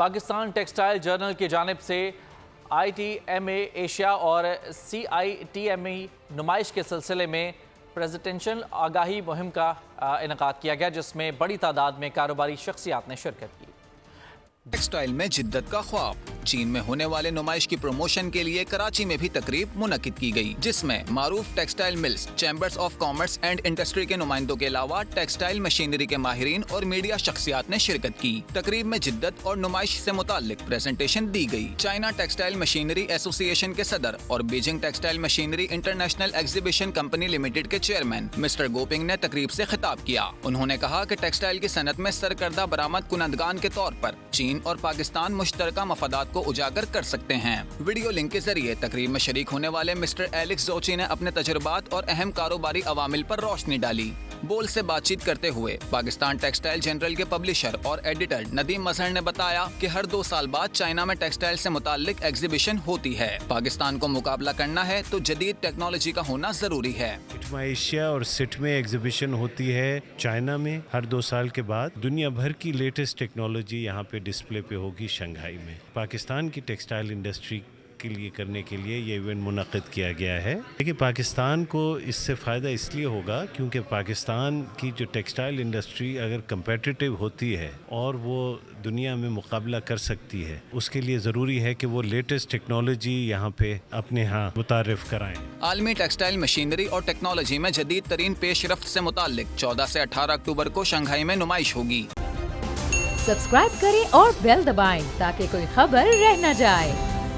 Pakistan textile general کی جانب سے ITMA ایشیا اور CITME نمائش کے سلسلے میں پریزنٹیشن آگاہی مہم کا انعقاد کیا گیا، جس میں بڑی تعداد میں کاروباری شخصیات نے شرکت کی۔ ٹیکسٹائل میں جدت کا خواب۔ چین میں ہونے والے نمائش کی پروموشن کے لیے کراچی میں بھی تقریب منعقد کی گئی، جس میں معروف textile mills, chambers of commerce and industry کے نمائندوں کے علاوہ ٹیکسٹائل مشینری کے ماہرین اور میڈیا شخصیات نے شرکت کی۔ تقریب میں جدت اور نمائش سے متعلق پریزنٹیشن دی گئی۔ چائنا ٹیکسٹائل مشینری ایسوسی ایشن کے صدر اور Beijing textile machinery international exhibition company limited کے چیئرمین مسٹر گوپنگ نے تقریب سے خطاب کیا۔ انہوں نے کہا کہ ٹیکسٹائل کی صنعت میں سرکردہ برآمد کنندگان کے طور پر چین اور پاکستان مشترکہ مفادات کو اجاگر کر سکتے ہیں۔ ویڈیو لنک کے ذریعے تقریب میں شریک ہونے والے مسٹر ایلکس زوچی نے اپنے تجربات اور اہم کاروباری عوامل پر روشنی ڈالی۔ بول سے بات چیت کرتے ہوئے پاکستان ٹیکسٹائل جنرل کے پبلشر اور ایڈیٹر ندیم مظہر نے بتایا کہ ہر 2 سال بعد چائنا میں ٹیکسٹائل سے متعلق ایگزیبیشن ہوتی ہے۔ پاکستان کو مقابلہ کرنا ہے تو جدید ٹیکنالوجی کا ہونا ضروری ہے۔ ایشیا اور سٹ میں ایگزیبیشن ہوتی ہے چائنا میں ہر 2 سال کے بعد۔ دنیا بھر کی لیٹسٹ ٹیکنالوجی یہاں پہ ڈسپلے پہ ہوگی شنگھائی میں۔ پاکستان کی ٹیکسٹائل انڈسٹری کے لیے کرنے کے لیے یہ ایونٹ منعقد کیا گیا ہے۔ لیکن پاکستان کو اس سے فائدہ اس لیے ہوگا کیونکہ پاکستان کی جو ٹیکسٹائل انڈسٹری اگر کمپیٹیٹیو ہوتی ہے اور وہ دنیا میں مقابلہ کر سکتی ہے، اس کے لیے ضروری ہے کہ وہ لیٹسٹ ٹیکنالوجی یہاں پہ اپنے ہاں متعارف کرائیں۔ عالمی ٹیکسٹائل مشینری اور ٹیکنالوجی میں جدید ترین پیش رفت سے متعلق 14 سے 18 اکتوبر کو شنگھائی میں نمائش ہوگی۔ سبسکرائب کریں اور بیل دبائیں تاکہ کوئی خبر رہ نہ جائے۔